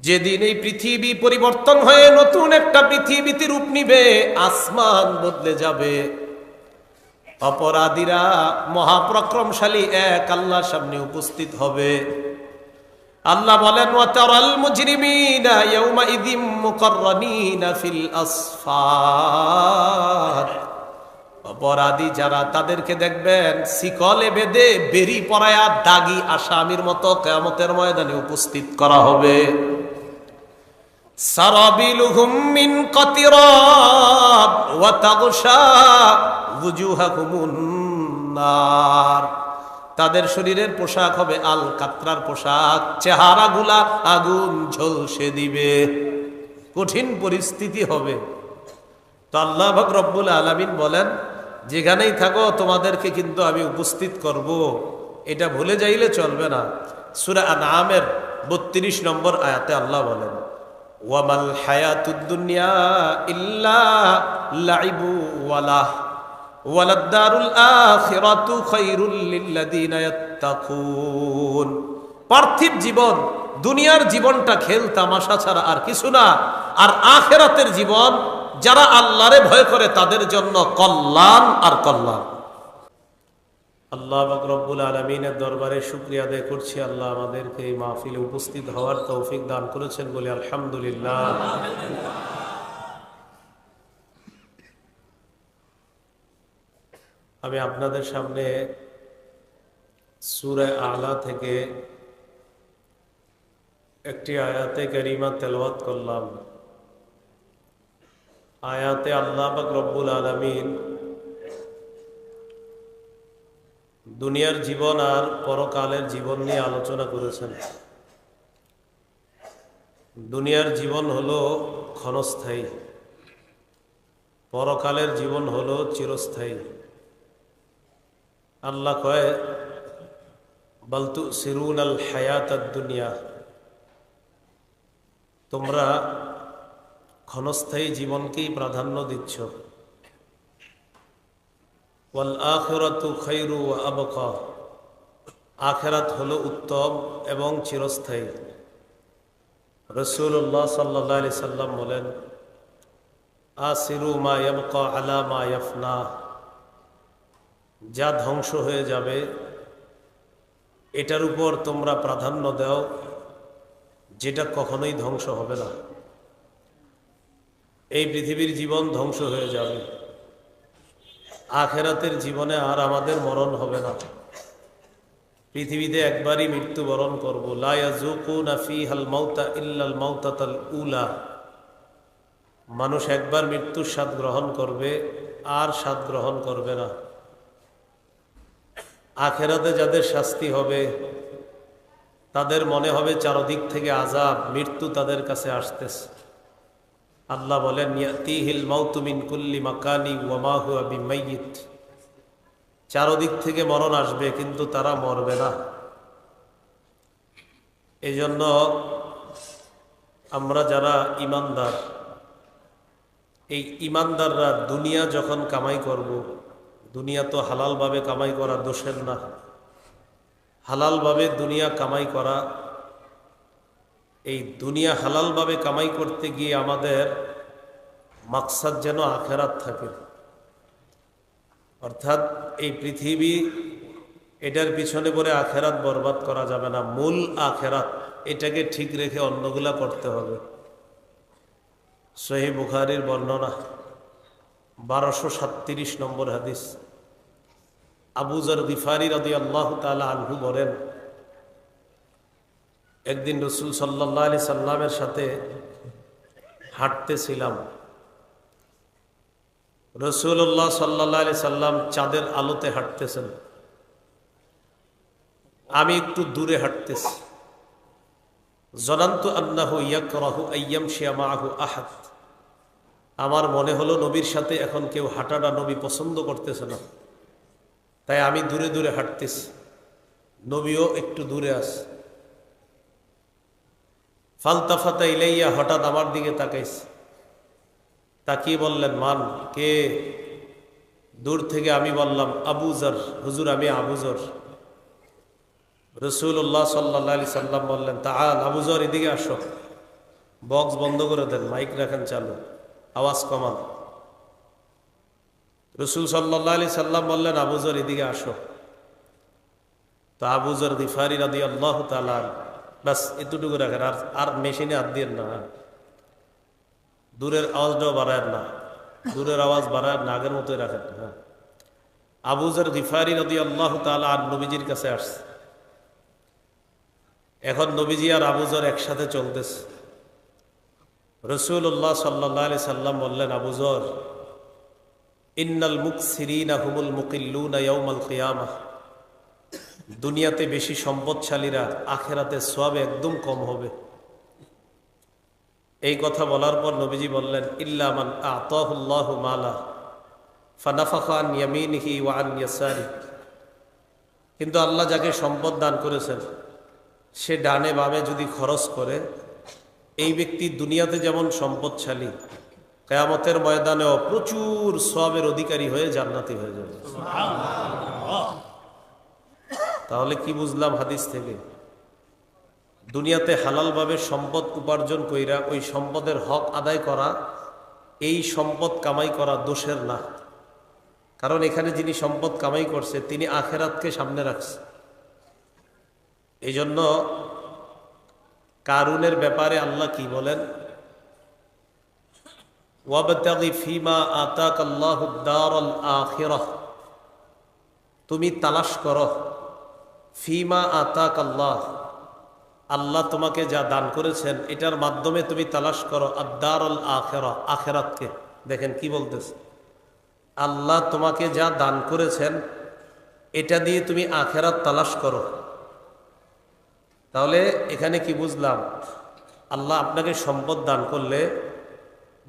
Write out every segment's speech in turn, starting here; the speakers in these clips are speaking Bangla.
যেদিন এই পৃথিবী পরিবর্তন হয়ে নতুন একটা পৃথিবীতে রূপ নিবে, আসমান বদলে যাবে, অপরাধীরা মহাপরাক্রমশালী এক আল্লাহর সামনে উপস্থিত হবে। আল্লাহ বলেন, ওয়াতারাল মুজরিমিনা ইয়াউমাইযিম মুকাররানিনা ফিল আসফাদ। অপরাধী যারা, তাদেরকে দেখবেন শিকলে বেঁধে বেরি পরায়া দাগী আসামির মতো কিয়ামতের ময়দানে উপস্থিত করা হবে। সারাবিলুহুম মিন কাতিরাব ওয়া তাগশা ওয়ুজুহাকুমুন নার। তাদের শরীরের পোশাক হবে আল কাতরার পোশাক, চেহারাগুলা আগুন ঝলসে দিবে। কঠিন পরিস্থিতি হবে। তো আল্লাহ পাক রব্বুল আলামিন বলেন, যেখানেই থাকো তোমাদেরকে কিন্তু আমি উপস্থিত করব, এটা ভুলে যাইলে চলবে না। সূরা আনআমের ৩২ নম্বর আয়াতে আল্লাহ বলেন, ওয়ামাল হায়াতুদ দুনিয়া ইল্লা লাইবু ওয়ালাহ ওয়ালাদ-দারুল আখিরাতু খায়রুল লিল্লাযিনা ইয়াত্তাকুন। পার্থিব জীবন, দুনিয়ার জীবনটা খেল তামাশা ছাড়া আর কিছু না। আর আখিরাতের জীবন যারা আল্লাহরে ভয় করে তাদের জন্য কল্যাণ আর কল্যাণ। আল্লাহ পাক রব্বুল আলামিনের দরবারে শুকরিয়া আদায় করছি, আল্লাহ আমাদেরকে এই মাহফিলে উপস্থিত হওয়ার তৌফিক দান করেছেন বলে আলহামদুলিল্লাহ। আমি আপনাদের সামনে সূরা আলা থেকে একটি আয়াতে কারিমা তেলাওয়াত করলাম। আয়াতে আল্লাহ পাক রব্বুল আলামিন দুনিয়ার জীবন আর পরকালের জীবন নিয়ে আলোচনা করেছেন। দুনিয়ার জীবন হলো ক্ষণস্থায়ী, পরকালের জীবন হলো চিরস্থায়ী। আল্লাহ কয়, বাল তুসিরুনাল হায়াতাদ দুনিয়া, তোমরা ক্ষণস্থায়ী জীবনকেই প্রাধান্য দিচ্ছ। ওয়াল আখিরাতু খায়রু ওয়া আবকা, আখিরাত হলো উত্তম এবং চিরস্থায়ী। রাসূলুল্লাহ সাল্লাল্লাহু আলাইহি সাল্লাম বলেন, আসিরু মা ইয়াবকা আলা মা ইয়াফনা, যা ধ্বংস হয়ে যাবে এটার উপর তোমরা প্রাধান্য দাও, যেটা কখনোই ধ্বংস হবে না। এই পৃথিবীর জীবন ধ্বংস হয়ে যাবে, আখিরাতের জীবনে আর আমাদের মরণ হবে না। পৃথিবীতে একবারই মৃত্যুবরণ করব। লা ইয়াযুকুনা ফীহাল মাউতা ইল্লাল মাউতাতাল উলা, মানুষ একবার মৃত্যুর স্বাদ গ্রহণ করবে, আর স্বাদ গ্রহণ করবে না। আখিরাতে যাদের শাস্তি হবে তাদের মনে হবে চারদিক থেকে আযাব, মৃত্যু তাদের কাছে আসতেছে। আল্লাহ বলেন, ইয়াতিহিল মাউতু মিন কুল্লি মাকানি ওয়া মা হুয়া বিমাইয়িত, চারদিক থেকে মরণ আসবে কিন্তু তারা মরবে না। এই জন্য আমরা যারা ইমানদার, এই ইমানদাররা দুনিয়া যখন কামাই করব, দুনিয়া তো হালালভাবে কামাই করা দোষের না। হালালভাবে দুনিয়া কামাই করা, এই দুনিয়া হালালভাবে কামাই করতে গিয়ে আমাদের মাকসাদ যেন আখেরাত থাকে। অর্থাৎ এই পৃথিবী, এটার পিছনে পড়ে আখেরাত বরবাদ করা যাবে না। মূল আখেরাত, এটাকে ঠিক রেখে অন্যগুলা করতে হবে। সহিহ বুখারীর বর্ণনা 1237 নম্বর হাদিস। আবু যর গিফারি রাদিয়াল্লাহু তাআলা আনহু বলেন, একদিন রাসূল সাল্লাল্লাহু আলাইহি সাল্লামের সাথে হাঁটতেছিলাম। রাসূলুল্লাহ সাল্লাল্লাহু আলাইহি সাল্লাম চাঁদের আলোতে হাঁটতেছেন, আমি একটু দূরে হাঁটতেছি। জানান্তু আন্নাহু ইয়াকরাহু আইয়ামশিয়া মাআহু আহাদ, আমার মনে হলো নবীর সাথে এখন কেউ হাঁটাটা নবী পছন্দ করতেছে না, তাই আমি দূরে দূরে হাঁটতেছি, নবীও একটু দূরে আছে। ফালতাফাতা ইলাইয়া, হঠাৎ আমার দিকে তাকাইছে, তাকিয়ে বললেন, মান, কে? দূর থেকে আমি বললাম, আবু যর, হুজুর আমি আবু যর। রাসূলুল্লাহ সাল্লাল্লাহু আলাইহি সাল্লাম বললেন, তাআল আবু যর, এদিকে আসো। বক্স বন্ধ করে দেন, মাইক রাখেন চালু, আওয়াজ কমান। রসুল সাল্লাল্লাহু আলাইহি সাল্লাম বললেন, আবু যর এদিকে আসো। তো আবু যর গিফারি রাদিয়াল্লাহু তাআলা, বাস এতটুকু রাখেন, আর মেশিনে হাত দিয়ে না, দূরের আওয়াজটাও বাড়ায় না, দূরের আওয়াজ বাড়ায় না, আগের মতোই রাখেন। হ্যাঁ, আবু যর গিফারি রাদিয়াল্লাহু তাআলা আর নবীজির কাছে আসছে। এখন নবীজি আর আবু যর একসাথে চলতেছে। রাসূলুল্লাহ সাল্লাল্লাহু আলাইহি সাল্লাম বললেন, আবু যর, ইন্নাল মুকসিরিনা হুমুল মুকিল্লুনা ইয়াউমাল কিয়ামাহ। দুনিয়াতে বেশি সম্পদশালীরা আখিরাতে সওয়াবে একদম কম হবে। এই কথা বলার পর নবীজি বললেন, ইল্লা মান আতাহুল্লাহু মালা ফানাফাখা আন ইয়ামিনিহি ওয়া আন ইয়াসারি। কিন্তু আল্লাহ যাকে সম্পদ দান করেছেন, সে ডানে বামে যদি খরচ করে, এই ব্যক্তি দুনিয়াতে যেমন সম্পদশালী, কিয়ামতের ময়দানেও প্রচুর সওয়াবের অধিকারী হয়ে জান্নাতি হয়ে যাবে। তাহলে কি বুঝলাম হাদিস থেকে? দুনিয়াতে হালালভাবে সম্পদ উপার্জন কইরা ওই সম্পদের হক আদায় করা, এই সম্পদ কামাই করা দোষের না। কারণ এখানে যিনি সম্পদ কামাই করছে, তিনি আখেরাতকে সামনে রাখছে। এই জন্য কারুনের ব্যাপারে আল্লাহ কি বলেন? ওয়াবতাগি ফিমা আতাকাল্লাহুদ দারাল আখিরাহ। তুমি তালাশ করো, ফিমা আতাকাল্লাহ, আল্লাহ তোমাকে যা দান করেছেন এটার মাধ্যমে তুমি তালাশ করো আদ-দারুল আখিরাহ, আখিরাতকে। দেখেন কি বলতেছে, আল্লাহ তোমাকে যা দান করেছেন এটা দিয়ে তুমি আখিরাত তালাশ করো। তাহলে এখানে কি বুঝলাম? আল্লাহ আপনাকে সম্পদ দান করলে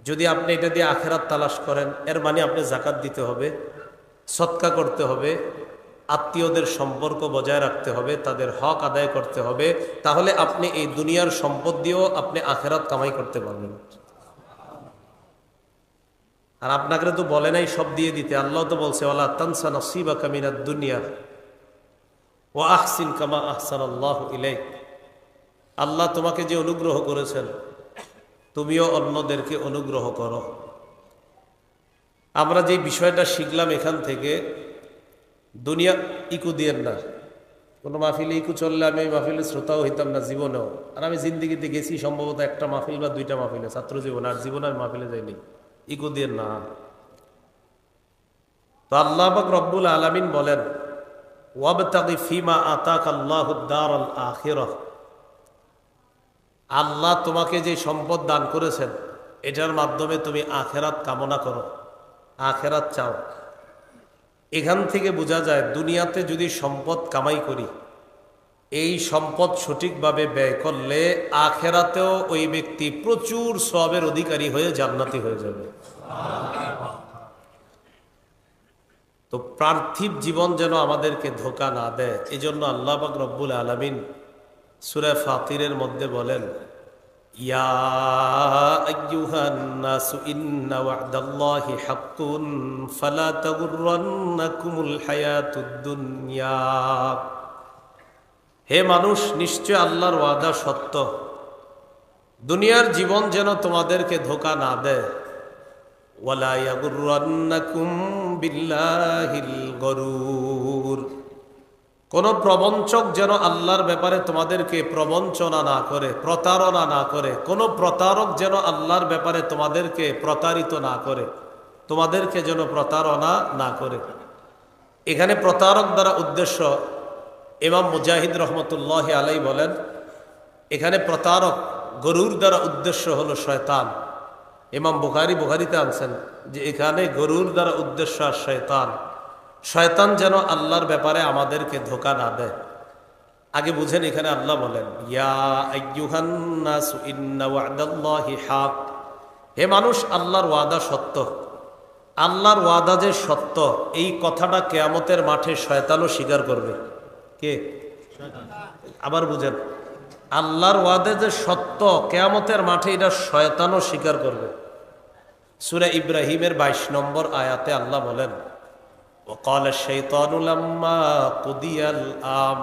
যদি আপনি এটা দিয়ে আখিরাত তালাশ করেন, এর মানে আপনি যাকাত দিতে হবে, সদকা করতে হবে, আত্মীয়দের সম্পর্ক বজায় রাখতে হবে, তাদের হক আদায় করতে হবে। তাহলে আপনি এই দুনিয়ার সম্পদ দিয়েও আপনি আখিরাত কামাই করতে পারবেন। আর আপনাকে তো বলে নাই সব দিয়ে দিতে, আল্লাহ তো বলছে, ওয়ালা তানসা নসিবাকা মিনাদ দুনিয়া ওয়া আহসিন কামা আহসানাল্লাহু ইলাইক। আল্লাহ তোমাকে যে অনুগ্রহ করেছেন, তুমিও অন্যদেরকে অনুগ্রহ করো। আমরা যে বিষয়টা শিখলাম এখান থেকে, দুনিয়া ইকু দিয়েন না। কোনো মাহফিলে ইকু চললে আমি মাহফিলের শ্রোতাও হইতাম না জীবনেও। আর আমি জিন্দিগিতে গেছি সম্ভবত একটা মাহফিল বা দুইটা মাহফিলে, ছাত্র জীবনে, আর জীবনে আমি মাহফিলে যাইনি। ইকু দিয়েন না। তো আল্লাহ পাক রব্বুল আলামিন বলেন, ওয়াবতাগি ফিমা আতাকাল্লাহুদ দারাল আখিরাহ। আল্লাহ তোমাকে যে সম্পদ দান করেছেন এটার মাধ্যমে তুমি আখেরাত কামনা করো, আখেরাত চাও। এখান থেকে বোঝা যায় দুনিয়াতে যদি সম্পদ কামাই করি, এই সম্পদ সঠিকভাবে ব্যয় করলে আখেরাতেও ওই ব্যক্তি প্রচুর সওয়াবের অধিকারী হয়ে জান্নাতি হয়ে যাবে। তো পার্থিব জীবন যেন আমাদেরকে ধোঁকা না দেয়, এজন্য আল্লাহ পাক রব্বুল আলামিন সূরা ফাতিরের মধ্যে বলেন, ইয়া আইয়ুহান নাসু ইন্না ওয়া'দাল্লাহি হাক্কুন ফালা তাগুররান্নাকুমুল হায়াতুদ দুনিয়া। হে মানুষ, নিশ্চয় আল্লাহর ওয়াদা সত্য, দুনিয়ার জীবন যেন তোমাদেরকে ধোঁকা না দেয়। ওয়ালা ইয়াগুররান্নাকুম বিল্লাহিল গরুর। কোন প্রবঞ্চক যেন আল্লাহর ব্যাপারে তোমাদেরকে প্রবঞ্চনা না করে, প্রতারণা না করে। কোন প্রতারক যেন আল্লাহর ব্যাপারে তোমাদেরকে প্রতারিত না করে, তোমাদেরকে যেন প্রতারণা না করে। এখানে প্রতারক দ্বারা উদ্দেশ্য, ইমাম মুজাহিদ রহমতুল্লাহ আলাই বলেন, এখানে প্রতারক গরুর দ্বারা উদ্দেশ্য হলো শয়তান। ইমাম বুখারীতে আনছেন যে এখানে গরুর দ্বারা উদ্দেশ্য আর শয়তান। শয়তান যেন আল্লাহর ব্যাপারে আমাদেরকে ধোঁকা না দেয়। আগে বুঝেন, এখানে আল্লাহ বলেন, ইয়া আইয়ুহান নাসু ইন্না ওয়া'দাল্লাহি হাক। হে মানুষ, আল্লাহর ওয়াদা সত্য। আল্লাহর ওয়াদা যে সত্য, এই কথাটা কিয়ামতের মাঠে শয়তানও স্বীকার করবে। কে? আবার বুঝেন, আল্লাহর ওয়াদা যে সত্য, কিয়ামতের মাঠে এটা শয়তানও স্বীকার করবে। সূরা ইব্রাহিমের 22 নম্বর আয়াতে আল্লাহ বলেন, ওয়াকালা শাইতানু লাম্মা কুদিয়াল আম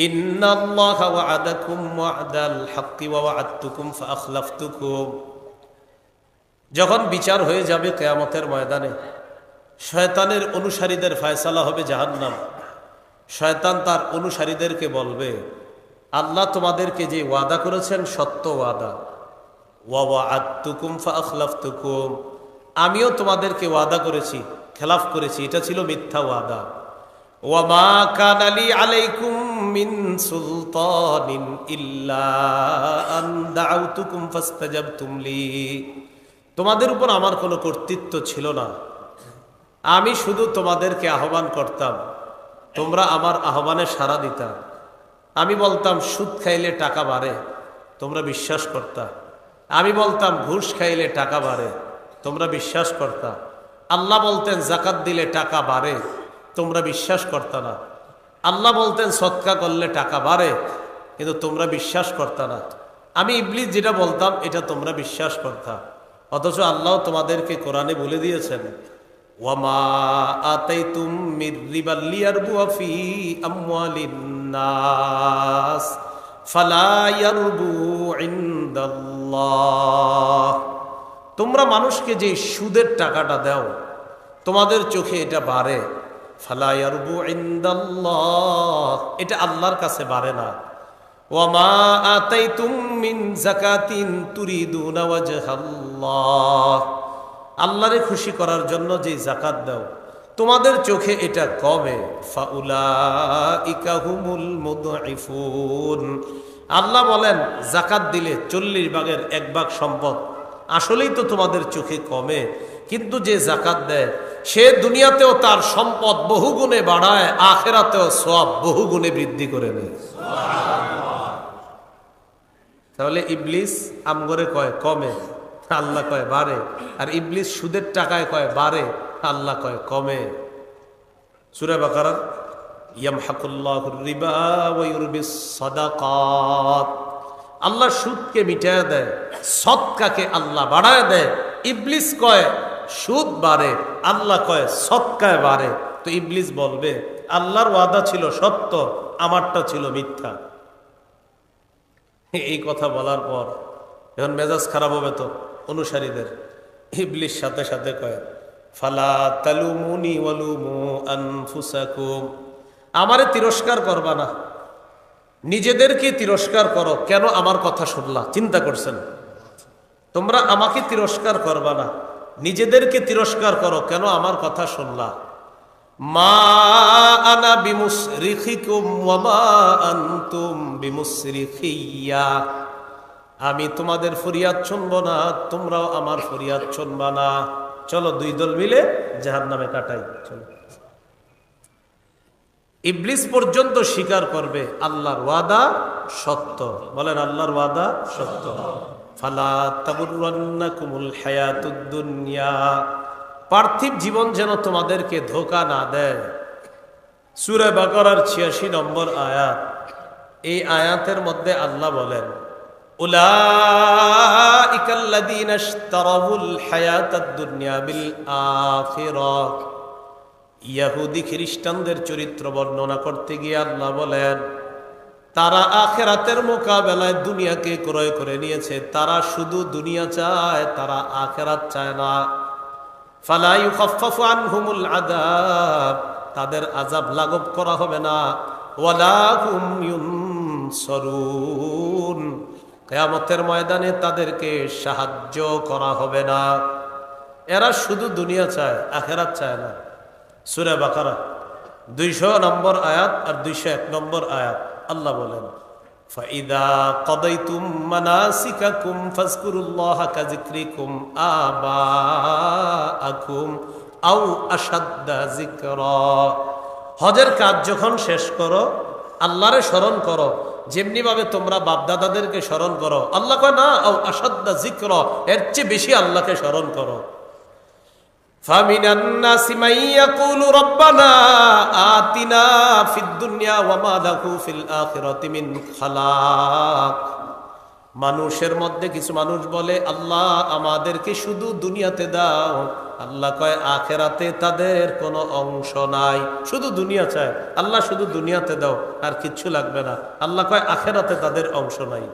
ইন্নাল্লাহা ওয়া'আদাকুম ওয়া'দাল হাক্কি ওয়া ওয়া'আদতুকুম ফাআখলাফতুকুম। যখন বিচার হয়ে যাবে কিয়ামতের ময়দানে, শয়তানের অনুসারীদের ফয়সালা হবে জাহান্নাম। শয়তান তার অনুসারীদেরকে বলবে, আল্লাহ তোমাদেরকে যে ওয়াদা করেছেন সত্য ওয়াদা, ওয়া ওয়া'আদতুকুম ফাআখলাফতুকুম, আমিও তোমাদেরকে ওয়াদা করেছি, খেলাফ করেছি, এটা ছিল মিথ্যা ওয়াদা। ওয়া মা কানা লি আলাইকুম মিন সুলতানিন ইল্লা আন দাউতুকুম ফাস্তাজাবতুম লি, তোমাদের উপর আমার কোনো কর্তৃত্ব ছিল না, আমি শুধু তোমাদেরকে আহ্বান করতাম, তোমরা আমার আহ্বানে সাড়া দিতা। আমি বলতাম সুদ খাইলে টাকা বাড়ে, তোমরা বিশ্বাস করতা। আমি বলতাম ঘুষ খাইলে টাকা বাড়ে, তোমরা বিশ্বাস করতা। আল্লাহ বলতেন যাকাত দিলে টাকা বাড়ে, তোমরা বিশ্বাস করতা না। আল্লাহ বলতেন সদকা করলে টাকা বাড়ে, কিন্তু তোমরা বিশ্বাস করতা না। আমি ইবলিস যেটা বলতাম এটা তোমরা বিশ্বাস করতা। অথচ আল্লাহ তোমাদেরকে কোরআনে বলে দিয়েছেন, ওয়ামা আতাইতুম মির রিবা লিয়ারবুয়া ফি আমওয়ালিন নাস ফালা ইয়ারবু ইনদাল্লাহ। তোমরা মানুষকে যে সুদের টাকাটা দাও, তোমাদের চোখে এটা বাড়ে, ফালা ইয়ারবু ইনদাল্লাহ, এটা আল্লাহর কাছে বাড়ে না। ওয়ামা আতাইতুম মিন যাকাতিন তুরিদুনা ওয়াজহাল্লাহ, আল্লাহরে খুশি করার জন্য যে যাকাত দাও, তোমাদের চোখে এটা কমে, ফাউলাইকা হুমুল মুদঈফুন। আল্লাহ বলেন যাকাত দিলে 40 ভাগের 1 ভাগ সম্পদ আসলেই তো তোমাদের চোখে কমে, কিন্তু যে যাকাত দেয় সে দুনিয়াতেও তার সম্পদ বহুগুণে বাড়ায়, আখিরাতেও সওয়াব বহুগুণে বৃদ্ধি করে নেয়। তাহলে ইবলিস আমগরে কয় কমে, আল্লাহ কয় বাড়ে। আর ইবলিস সুদের টাকায় কয় বাড়ে, আল্লাহ কয় কমে। সূরা বাকারা, ইয়ামহাকুল্লাহুর রিবা ওয়া ইউরবিস সাদাকাত, আল্লাহ সুদকে মিটায় দেয়, সদকাকে আল্লাহ বাড়ায় দেয়। ইবলিস কয় সুদ বাড়ে, আল্লাহ কয় সদকায় বাড়ে। তো ইবলিস বলবে আল্লাহর ওয়াদা ছিল সত্য, আমারটা ছিল মিথ্যা। এই কথা বলার পর এখন মেজাজ খারাপ হবে তো অনুসারীদের। ইবলিস সাথে সাথে কয়, ফালা তালুমুনি ওয়ালুমু আনফুসাকুম, আমারে তিরস্কার করবা না, নিজেদেরকে তিরস্কার করো, কেন আমার কথা শুনলা? চিন্তা করছেন? তোমরা আমাকে তিরস্কার করবা না, নিজেদেরকে তিরস্কার করো, কেন আমার কথা শুনলা? মা আনা বিমুসরিখিকুম ওয়া মা আনতুম বিমুসরিখিয়া, আমি তোমাদের ফরিয়াদ শুনবো না, তোমরাও আমার ফরিয়াদ শুনবা না। চলো 2 দল মিলে জাহান্নামে কাটাই। চলো। ইবলিস পর্যন্ত স্বীকার করবে আল্লাহর ওয়াদা সত্য। বলেন আল্লাহর ওয়াদা সত্য। ফালা তাগুররান্নাকুমুল হায়াতুদ দুনিয়া, পার্থিব জীবন যেন তোমাদেরকে ধোঁকা না দেয়। সূরা বাকারার 86 নম্বর আয়াত। এই আয়াতের মধ্যে আল্লাহ বলেন, উলাইকাল্লাযীনা ইশতারাউল হায়াতাদ দুনিয়া বিল আখিরাহ। ইহুদি খ্রিস্টানদের চরিত্র বর্ণনা করতে গিয়ে আল্লাহ বলেন, তারা আখিরাতের মোকাবেলায় দুনিয়াকে ক্রয় করে নিয়েছে। তারা শুধু দুনিয়া চায়, তারা আখিরাত চায় না। ফালা ইউখাফফাফু আনহুমুল আযাব, তাদের আযাব লাঘব করা হবে না। ওয়ালা হুম ইউনসারুন, কিয়ামতের ময়দানে তাদেরকে সাহায্য করা হবে না। এরা শুধু দুনিয়া চায়, আখিরাত চায় না। সূরা বাকারা 200 নম্বর আয়াত আর 201 নম্বর আয়াত আল্লাহ বলেন, ফাইদা কাদাইতুম মানাসিকাকুম ফাজকুরুল্লাহা কাযিকরিকুম আবাআকুম আও আশাদ্দা যিকরা। হজের কাজ যখন শেষ করো, আল্লাহরে স্মরণ করো যেমনি ভাবে তোমরা বাপদাদাদেরকে স্মরণ করো। আল্লাহ কয় না, আও আশাদ্দা যিকরা, এর চেয়ে বেশি আল্লাহকে স্মরণ করো। ফামিনান নাসি মান ইয়াকুলু রাব্বানা আতিনা ফিদ দুনিয়া ওয়া মা লাহু ফিল আখিরাতি মিন খালাক। মানুষের মধ্যে কিছু মানুষ বলে, আল্লাহ আমাদেরকে শুধু দুনিয়াতে দাও, আল্লাহ কয় আখেরাতে তাদের কোনো অংশ নাই। শুধু দুনিয়া চায় আল্লাহ, শুধু দুনিয়াতে দাও আর কিচ্ছু লাগবে না। আল্লাহ কয় আখেরাতে তাদের অংশ নাই।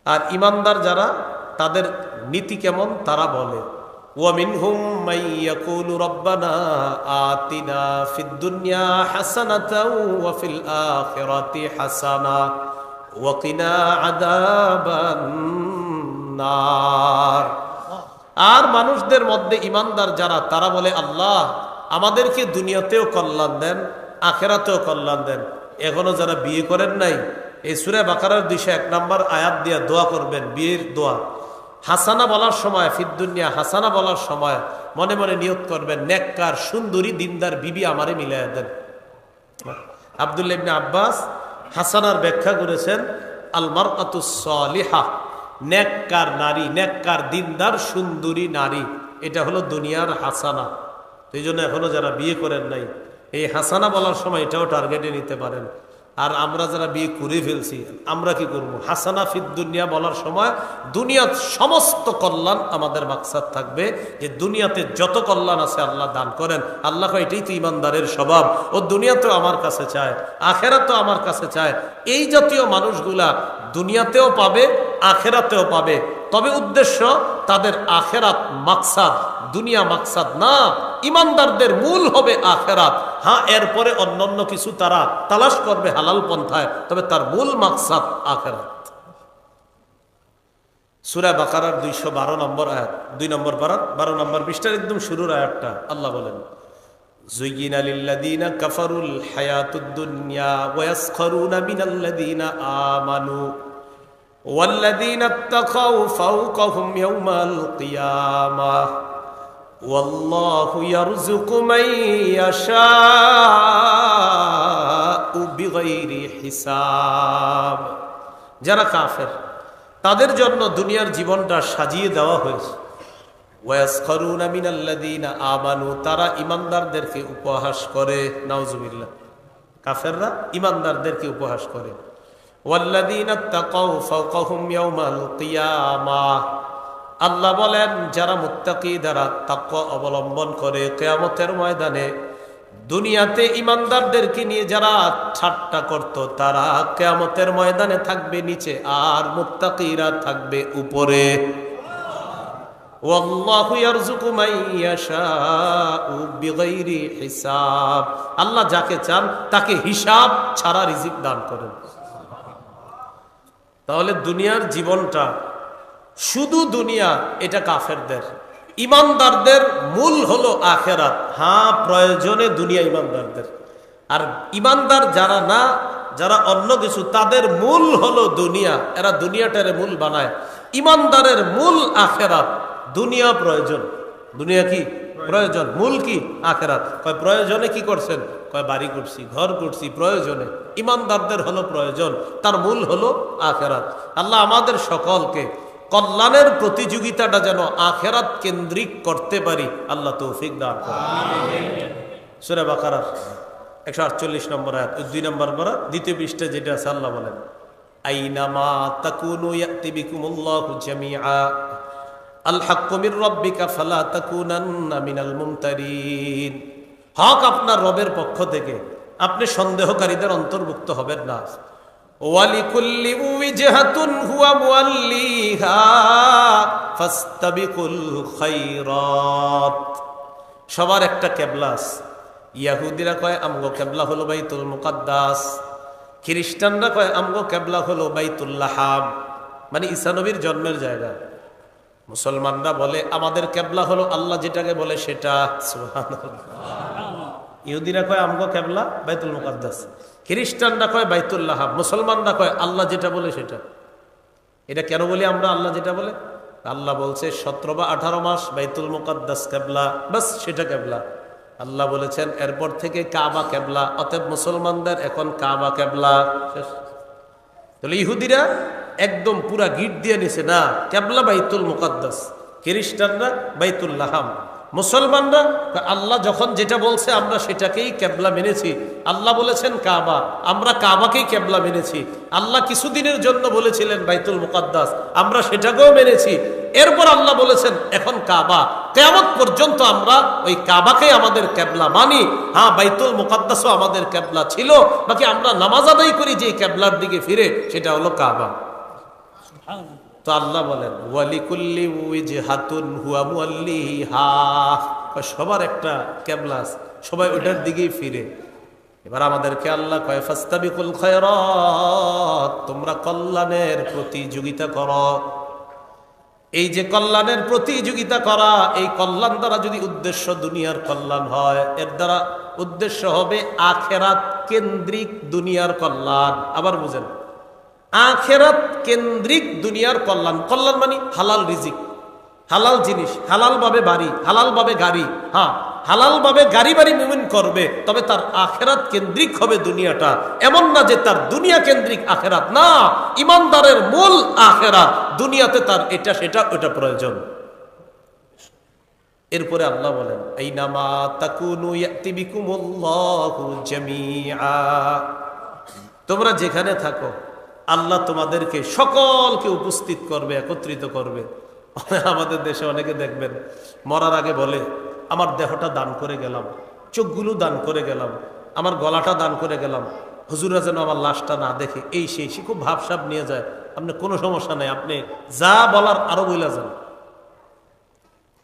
আর ইমানদার যারা, তাদের নীতি কেমন তারা বলে, وَمِنْهُمْ مَنْ يَقُولُ رَبَّنَا آتِنَا فِي الدُّنْيَا حَسَنَةً وَفِي الْآخِرَةِ حَسَنَةً وَقِنَا عَذَابَ النَّارِ। আর মানুষদের মধ্যে ইমানদার যারা, তারা বলে আল্লাহ আমাদেরকে দুনিয়াতেও কল্যাণ দেন, আখেরাতেও কল্যাণ দেন। এখনো যারা বিয়ে করেন নাই, এই সূরা বাকারার 201 নম্বর আয়াত দিয়ে দোয়া করবেন, বিয়ের দোয়া। হাসানা বলার সময়, ফিদ্দুনিয়া হাসানা বলার সময় মনে মনে নিয়ত করবেন, নেককার সুন্দরী দিনদার বিবি আমারে মিলাইয়া দেন। আব্দুল্লাহ ইবনে আব্বাস হাসানার ব্যাখ্যা করেছেন, আল মারআতুস সালিহা, নেককার নারী, নেককার দিনদার সুন্দরী নারী, এটা হলো দুনিয়ার হাসানা। এই জন্য এখনো যারা বিয়ে করেন নাই, এই হাসানা বলার সময় এটাও টার্গেটে নিতে পারেন। আর আমরা যারা বিয়ে করে ফেলছি, আমরা কি করবো? হাসানা ফিদ দুনিয়া বলার সময় দুনিয়ার সমস্ত কল্যাণ আমাদের মাকসাদ থাকবে, যে দুনিয়াতে যত কল্যাণ আছে আল্লাহ দান করেন। আল্লাহ কয় এটাই তো ইমানদারের স্বভাব, ও দুনিয়াতেও আমার কাছে চায়, আখেরাতেও আমার কাছে চায়। এই জাতীয় মানুষগুলা দুনিয়াতেও পাবে, আখেরাতেও পাবে। তবে উদ্দেশ্য তাদের আখেরাত মাকসাদ, দুনিয়া মাকসাদ না। ইমানদারদের মূল হবে আখেরাত। হ্যাঁ, এরপরে অন্যান্য কিছু তারা তালাশ করবে হালাল পন্থায়, তবে তার মূল মাকসাদ আখেরাত। সূরা বাকারার 212 নম্বর আয়াত, 2 নম্বর পারা 12 নম্বর পৃষ্ঠার একদম শুরুর আয়াতটা আল্লাহ বলেন, যুয়িনা লিল্লাযীনা কাফারুল হায়াতুদ দুনিয়া ওয়া ইয়াসখারুনা মিনাল্লাযীনা আমানু ওয়াল্লাযীনা ইত্তাকাউ ফাওকাহুম ইয়াওমাল কিয়ামাহ ওয়াল্লাহু ইয়ারযুকু মান ইয়াশাউ বিগাইরি হিসাব। যারা কাফের তাদের জন্য দুনিয়ার জীবনটা সাজিয়ে দেওয়া হয়েছে। ওয়ায়াসখারুনা মিনাল্লাযীনা আমানু, তারা ইমানদারদেরকে উপহাস করে। নাউজুবিল্লাহ, কাফেররা ইমানদারদেরকে উপহাস করে। ওয়াল্লাযীনা ইত্তাকাউ ফাওকাহুম ইয়াওমাল কিয়ামাহ, আল্লাহ বলেন যারা মুত্তাকি, যারা তাকওয়া অবলম্বন করে, কিয়ামতের ময়দানে দুনিয়াতে ইমানদারদেরকে নিয়ে যারা ঠাট্টা করত, তারা কিয়ামতের ময়দানে থাকবে নিচে, আর মুত্তাকিরা থাকবে উপরে। ওয়াল্লাহু ইয়ারযুকু মান ইয়াশাউ বিগাইরি হিসাব, আল্লাহ যাকে চান তাকে হিসাব ছাড়া রিজিক দান করেন। তাহলে দুনিয়ার জীবনটা শুধু দুনিয়া, এটা কাফেরদের। ইমানদারদের মূল হলো আখেরাত। হ্যাঁ, প্রয়োজনে দুনিয়া ইমানদারদের। আর ইমানদার যারা না, যারা অন্য কিছু, তাদের মূল হলো দুনিয়া। এরা দুনিয়াটারে মূল বানায়। ইমানদারের মূল আখেরাত। দুনিয়া প্রয়োজন, দুনিয়া কি প্রয়োজন, মূল কি আখেরাত। কয় প্রয়োজনে কি করছেন? কয় বাড়ি করছি, ঘর করছি, প্রয়োজনে। ইমানদারদের হলো প্রয়োজন, তার মূল হলো আখেরাত। আল্লাহ আমাদের সকলকে কল্যাণের প্রতিযোগিতাটা যেন আখেরাত কেন্দ্রিক করতে পারি, আল্লাহ তৌফিক দান করেন। সূরা বাকারার 148 নম্বর আয়াত, 2 নম্বর পারা 2য় পৃষ্ঠা যেটা আছে, আল্লাহ বলেন, আইনামা তাকুনু ইয়াতি বিকুমুল্লাহু জামিআ আল হাক্কু মির রাব্বিকা ফালা তাকুনান্না মিনাল মুমতারিন। হক আপনার রবের পক্ষ থেকে, আপনি সন্দেহকারীদের অন্তর্ভুক্ত হবেন না। ওয়ালিকুল্লি উজহাতুন হুয়া মুওয়াল্লিহা ফাস্তাবিকুল খায়রাত। সবার একটা কেবলা আছে। ইহুদিরা কয় আমগো কেবলা হলো বাইতুল মুকাদ্দাস, খ্রিস্টানরা কয় আমগো কেবলা হলো বাইতুল লাহাম, মানে ঈসা নবীর জন্মের জায়গা। মুসলমানরা বলে আমাদের কেবলা হলো আল্লাহ যেটাকে বলে সেটা। ইহুদিরা কয় আমগো কেবলা বাইতুল মুকাদ্দাস, খ্রিস্টানরা কয় বাইতুল লাহাম, মুসলমানরা কয় আল্লাহ যেটা বলে সেটা। এটা কেন বলি আমরা আল্লাহ যেটা বলে? আল্লাহ বলছে 17 বা 18 মাস বাইতুল মুকাদ্দাস কেবলা, বাস সেটা কেবলা। আল্লাহ বলেছেন এরপর থেকে কাবা কেবলা, অতএব মুসলমানদের এখন কাবা কেবলা। তাহলে ইহুদিরা একদম পুরা গিট দিয়ে নিছে, না কেবলা বাইতুল মুকাদ্দাস, খ্রিস্টানরা বাইতুল লাহাম, মুসলমানরা আল্লাহ যখন যেটা বলছে আমরা সেটাকেই কেবলা মেনেছি। আল্লাহ বলেছেন কাবা, আমরা কাবাকেই কেবলা মেনেছি। আল্লাহ কিছুদিনের জন্য বলেছিলেন বাইতুল মুকাদ্দাস, আমরা সেটাকেও মেনেছি। এরপর আল্লাহ বলেছেন এখন কাবা, কিয়ামত পর্যন্ত আমরা ওই কাবাকে আমাদের কিবলা মানি। হ্যাঁ, বাইতুল মুকাদ্দাসও আমাদের কিবলা ছিল, বাকি আমরা নামাজ আদায় করি যে কিবলার দিকে ফিরে, সেটা হলো কাবা। তো আল্লাহ বলেন ওয়ালিকুল্লি উজহাতুন হুয়া মুওয়াল্লিহা, সবার একটা কিবলা আছে, সবাই ওটার দিকেই ফিরে। এবার আমাদেরকে আল্লাহ কয় ফাস্তাবিকুল খায়রাত, তোমরা কল্যাণের প্রতিযোগিতা করো। এই যে কল্যাণের প্রতিযোগিতা করা, এই কল্যাণ দ্বারা যদি উদ্দেশ্য দুনিয়ার কল্যাণ হয়, এর দ্বারা উদ্দেশ্য হবে আখেরাত কেন্দ্রিক দুনিয়ার কল্যাণ। আবার বুঝেন, আখেরাত কেন্দ্রিক দুনিয়ার কল্যাণ। কল্যাণ মানে হালাল রিজিক, হালাল জিনিস, হালাল ভাবে বাড়ি, হালাল ভাবে গাড়ি। হ্যাঁ, হালাল ভাবে গাড়ি বাড়ি মুমিন করবে, তবে তার আখেরাত কেন্দ্রিক হবে দুনিয়াটা। এমন না যে তার দুনিয়া কেন্দ্রিক আখেরাত, না, ইমানদারের মূল আখেরাত, দুনিয়াতে তার এটা সেটা ওটা প্রয়োজন। এরপরে আল্লাহ বলেন আইনামা তাকুনু ইয়াতি বিকুমুল্লাহু জামিআ, তোমরা যেখানে থাকো আল্লাহ তোমাদেরকে সকলকে উপস্থিত করবে, একত্রিত করবে। আমাদের দেশে অনেকে দেখবেন মরার আগে বলে আমার দেহটা দান করে গেলাম, চোখগুলো দান করে গেলাম, আমার গলাটা দান করে গেলাম, হুজুরা যেন আমার লাশটা না দেখে, এই সেই সে খুব ভাবসাব নিয়ে যায়। আপনি কোনো সমস্যা নাই, আপনি যা বলার আরো বইলা যান।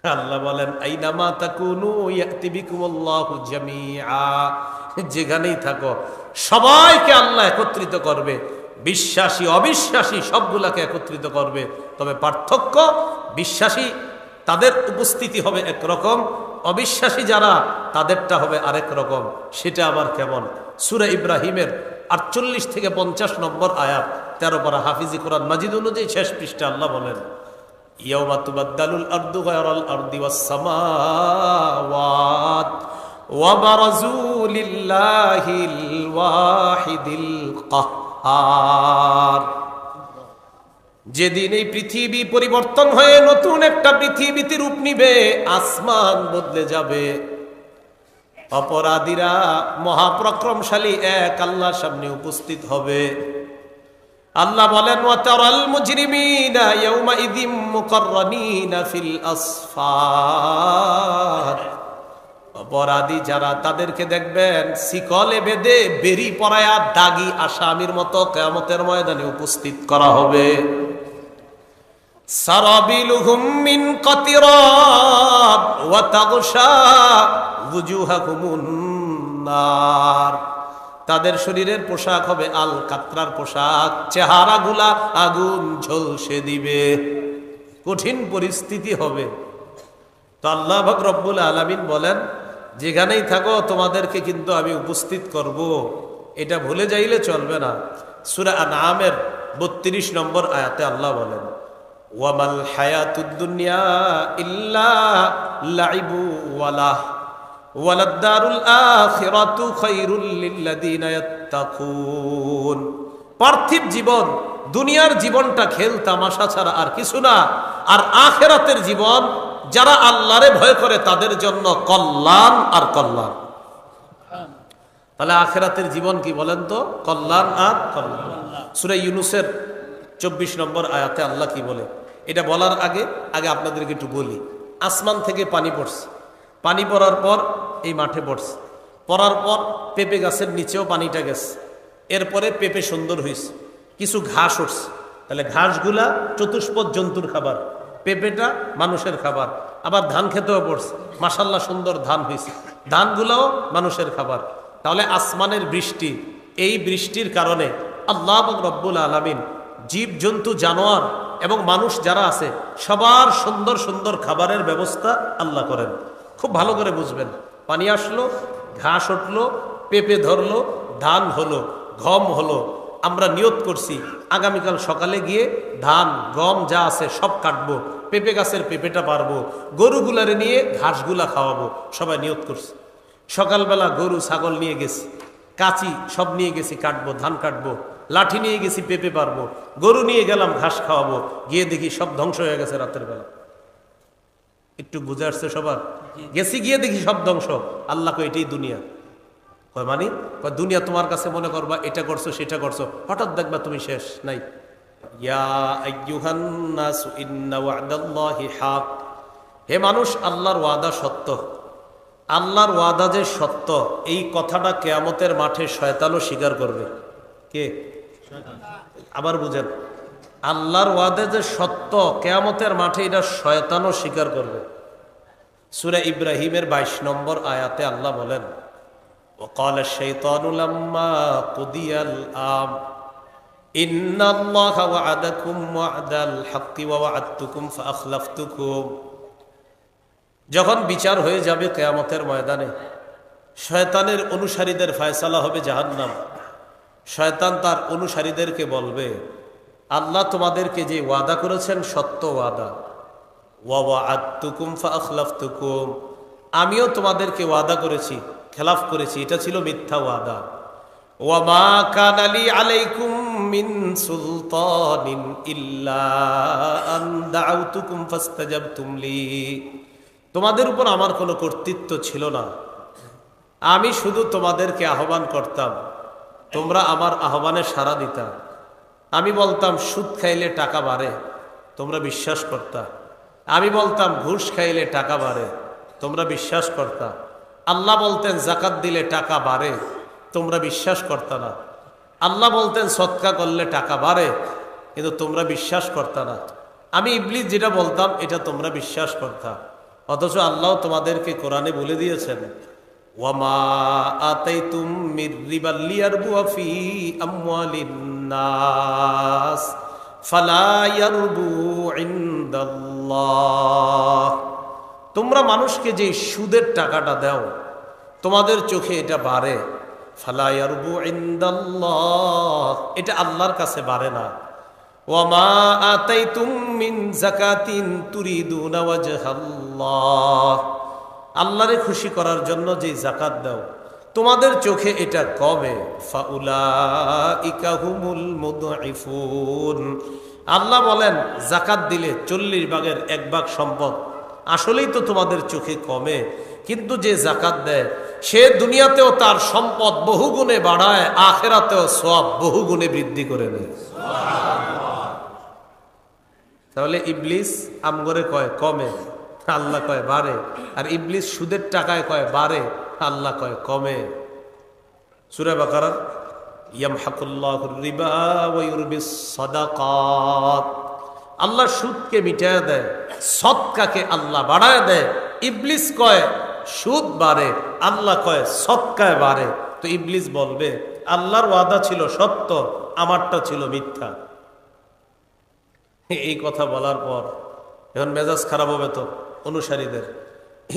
আল্লাহ বলেন আইনামা তাকুনু ইয়াতি বিকুমুল্লাহু জামিআ, যেখানেই থাকো সবাইকে আল্লাহ একত্রিত করবে, বিশ্বাসী অবিশ্বাসী সবগুলাকে একত্রিত করবে। তবে পার্থক্য, বিশ্বাসী তাদের উপস্থিতি হবে একরকম, অবিশ্বাসী যারা তাদেরটা হবে আরেক রকম। সেটা আবার কেমন? সূরা ইব্রাহিমের 48 থেকে 50 নম্বর আয়াত, 13 পারা হাফিজি কোরআন মাজিদ অনুযায়ী শেষ পৃষ্ঠা আল্লাহ বলেন ইয়াউমা তুবাদ্দালুল আরদু গায়রাল আরদি ওয়াস সামাওয়াত ওয়া বারাজু লিল্লাহিল ওয়াহিদিল কাহ্হার। যেদিন এই পৃথিবী পরিবর্তন হয়ে নতুন একটা পৃথিবীতে রূপ নিবে, আসমান বদলে যাবে, অপরাধীরা মহাপরাক্রমশালী এক আল্লাহর সামনে উপস্থিত হবে। আল্লাহ বলেন ওয়াতারাল মুজরিমিনা ইয়াউমাইযিম মুকাররানিনা ফিল আসফার, অপরাধী যারা তাদেরকে দেখবেন শিকলে বেঁধে বেরি পরায়া দাগি আসামির মতো কিয়ামতের ময়দানে উপস্থিত করা হবে। সারাবিলুহুম মিন কাতিরাব ওয়া তাগশা ওয়ুজুহাকুমুন নার, তাদের শরীরের পোশাক হবে আল কাতরার পোশাক, চেহারাগুলা আগুন ঝলসে দিবে, কঠিন পরিস্থিতি হবে। তো আল্লাহ পাক রব্বুল আলামিন বলেন যেখানেই থাকো তোমাদেরকে কিন্তু আমি উপস্থিত করব, এটা ভুলে যাইলে চলবে না। সূরা আনআমের 32 নম্বর আয়াতে আল্লাহ বলেন ওয়ামাল হায়াতুদ দুনিয়া ইল্লা লাইবু ওয়ালাহ ওয়ালাদ-দারুল আখিরাতু খায়রুল লিল্লাযিনা ইয়াত্তাকুন, পার্থিব জীবন দুনিয়ার জীবনটা খেল তামাশা ছাড়া আর কিছু না, আর আখিরাতের জীবন যারা আল্লাহরে ভয় করে তাদের জন্য কল্যাণ আর কল্যাণ। তাহলে আখিরাতের জীবন কি বলেন তো? কল্যাণ আর কল্যাণ। সূরা ইউনূসের 24 নম্বর আয়াতে আল্লাহ কি বলে, এটা বলার আগে আপনাদেরকে একটু বলি। আসমান থেকে পানি পড়ছে, পানি পড়ার পর এই মাঠে পড়ছে, পড়ার পর পেঁপে গাছের নিচেও পানিটা গেছে, এরপরে পেঁপে সুন্দর হয়েছে, কিছু ঘাস উঠছে, তাহলে ঘাসগুলা চতুষ্পদ জন্তুর খাবার, পেঁপেটা মানুষের খাবার। আবার ধান খেতেও পড়ছে, মাশাল্লাহ সুন্দর ধান হয়েছে, ধানগুলাও মানুষের খাবার। তাহলে আসমানের বৃষ্টি, এই বৃষ্টির কারণে আল্লাহ রব্বুল আলামিন জীব জন্তু জানোয়ার এবং মানুষ যারা আছে সবার সুন্দর সুন্দর খাবারের ব্যবস্থা আল্লাহ করেন। খুব ভালো করে বুঝবেন, পানি আসলো, ঘাস উঠলো, পেঁপে ধরলো, ধান হলো, গম হলো। আমরা নিয়ত করছি আগামীকাল সকালে গিয়ে ধান গম যা আছে সব কাটবো, পেঁপে গাছের পেঁপেটা পারবো, গরুগুলারে নিয়ে ঘাসগুলা খাওয়াবো, সবাই নিয়ত করছি। সকালবেলা গরু ছাগল নিয়ে গেছি, কাঁচি সব নিয়ে গেছি, কাটবো, ধান কাটবো, লাঠি নিয়ে গেছি, পেঁপে পারবো, গরু নিয়ে গেলাম ঘাস খাওয়াবো, গিয়ে দেখি সব ধ্বংস হয়ে গেছে রাতের বেলা। একটু বুঝে আসছে সবার? গেছি গিয়ে দেখি সব ধ্বংস। আল্লাহ কয় এটাই দুনিয়া। কয় মানে? কয় দুনিয়া তোমার কাছে মনে করবা এটা করছো সেটা করছো, হঠাৎ দেখবা তুমি শেষ নাই। ইয়া আইয়ুহান নাসু ইন্না ওয়া'দাল্লাহি হাক, হে মানুষ, আল্লাহর ওয়াদা সত্য। আল্লাহর ওয়াদা যে সত্য, এই কথাটা কিয়ামতের মাঠে শয়তানও স্বীকার করবে। কে? আবার বুঝেন, আল্লাহর ওয়াদা যে সত্য, কিয়ামতের মাঠে এটা শয়তানও স্বীকার করবে। সূরা ইব্রাহিমের 22 নম্বর আয়াতে আল্লাহ বলেন, وقال الشيطان لما قضي الأمر إن الله وعدكم وعد الحق ووعدتكم فأخلفتكم। যখন বিচার হয়ে যাবে কিয়ামতের ময়দানে, শয়তানের অনুসারীদের ফয়সালা হবে জাহান্নাম। শয়তান তার অনুসারীদেরকে বলবে, আল্লাহ তোমাদেরকে যে ওয়াদা করেছেন সত্য ওয়াদা, ওয়া ওয়া'আদতুকুম ফাআখলাফতুকুম, আমিও তোমাদেরকে ওয়াদা করেছি, খেলাফ করেছি, এটা ছিল মিথ্যা ওয়াদা। ওয়া মা কানা লি আলাইকুম মিন সুলতানিন ইল্লা আন দাআউতুকুম ফাস্তাজাবতুম লি, তোমাদের উপর আমার কোনো কর্তৃত্ব ছিল না, আমি শুধু তোমাদেরকে আহ্বান করতাম, তোমরা আমার আহ্বানে সাড়া দিতা। আমি বলতাম সুদ খাইলে টাকা বাড়ে, তোমরা বিশ্বাস করতা। আমি বলতাম ঘুষ খাইলে টাকা বাড়ে, তোমরা বিশ্বাস করতা। আল্লাহ বলতেন জাকাত দিলে টাকা বাড়ে, তোমরা বিশ্বাস করতা না। আল্লাহ বলতেন সদকা করলে টাকা বাড়ে, কিন্তু তোমরা বিশ্বাস করতা না। আমি ইবলিস যেটা বলতাম এটা তোমরা বিশ্বাস করতা। অথচ আল্লাহ তোমাদেরকে কোরআনে বলে দিয়েছেন, ওয়ামা আতাইতুম মির রিবা লিয়ারবুয়া ফি আমওয়ালিন নাস ফালা ইয়ারবু ইনদাল্লাহ। তোমরা মানুষকে যে সুদের টাকাটা দাও, তোমাদের চোখে এটা বাড়ে, ফালা ইয়ারবু ইনদাল্লাহ, এটা আল্লাহর কাছে বাড়ে না। ওয়ামা আতাইতুম মিন যাকাতিন তুরিদুনা ওয়াজহাল্লাহ, আল্লাহরে খুশি করার জন্য যে জাকাত দাও, তোমাদের চোখে এটা কমে, ফাউলাইকা হুমুল মুদঈফুন। আল্লাহ বলেন জাকাত দিলে 40 ভাগের 1 ভাগ সম্পদ আসলেই তো তোমাদের চোখে কমে, কিন্তু যে জাকাত দেয় সে দুনিয়াতেও তার সম্পদ বহুগুণে বাড়ায়, আখিরাতেও সওয়াব বহুগুণে বৃদ্ধি করে নেয়। তাহলে ইবলিস আমগরে কয় কমে, আল্লাহ কয় বাড়ে। আর ইবলিস সুদের টাকায় কয় বাড়ে, আল্লাহ কয় কমে। সূরা বাকারা, ইয়ামহাকুল্লাহুর রিবা ওয়া ইউরবিস সাদাকাত, আল্লাহ সুদকে মিটায় দেয়, সদকাকে আল্লাহ বাড়ায় দেয়। ইবলিস কয় সুদ বাড়ে, আল্লাহ কয় সদকায় বাড়ে। তো ইবলিস বলবে আল্লাহর ওয়াদা ছিল সত্য, আমারটা ছিল মিথ্যা। এই কথা বলার পর এখন মেজাজ খারাপ হবে তো অনুসারীদের।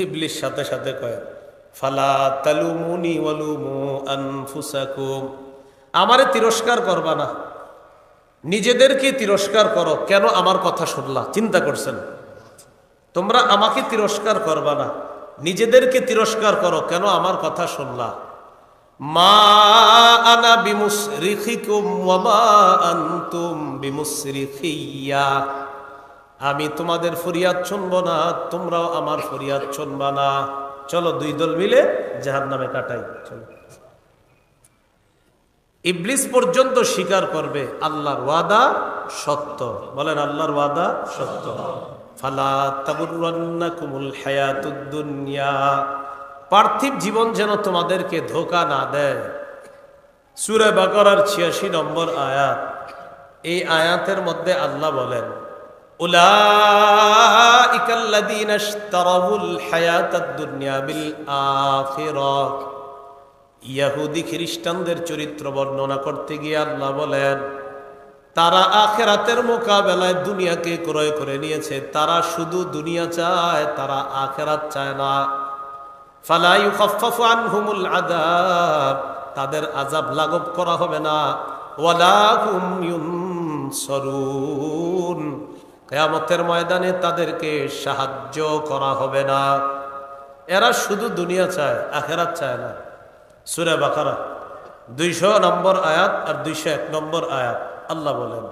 ইবলিস সাথে সাথে কয়, ফালা তালুমুনি ওয়ালুমু আনফুসাকুম, আমারে তিরস্কার করবা না, নিজেদেরকে তিরস্কার করো। কেন আমার কথা শুনলা? চিন্তা করছেন? তোমরা আমাকে তিরস্কার করবা না, নিজেদেরকে তিরস্কার করো, কেন আমার কথা শুনলা। মা আনা বিমুসরিখিকুম ওয়া মা আনতুম বিমুসরিখিয়া, আমি তোমাদের ফরিয়াদ শুনবো না, তোমরাও আমার ফরিয়াদ শুনবা না। চলো 2 দল মিলে জাহান্নামে কাটাই। চলো। ইবলিস পর্যন্ত স্বীকার করবে আল্লাহর ওয়াদা সত্য। বলেন আল্লাহর ওয়াদা সত্য। ফালা তাগুররান্নাকুমুল হায়াতুদ দুনিয়া, পার্থিব জীবন যেন তোমাদেরকে ধোঁকা না দেয়। সূরা বাকারার 86 নম্বর আয়াত। এই আয়াতের মধ্যে আল্লাহ বলেন, উলাইকাল্লাযীনা ইশতারাউল হায়াতাদ দুনিয়া বিল আখিরাহ। ইহুদি খ্রিস্টানদের চরিত্র বর্ণনা করতে গিয়ে আল্লাহ বলেন, তারা আখিরাতের মোকাবেলায় দুনিয়াকে ক্রয় করে নিয়েছে। তারা শুধু দুনিয়া চায়, তারা আখিরাত চায় না। ফালা ইউখাফফাফু আনহুমুল আযাব, তাদের আযাব লাঘব করা হবে না। ওয়ালা হুম ইউনসারুন, কিয়ামতের ময়দানে তাদেরকে সাহায্য করা হবে না। এরা শুধু দুনিয়া চায়, আখিরাত চায় না। সূরা বাকারা 200 নম্বর আয়াত আর 201 নম্বর আয়াত আল্লাহ বলেন,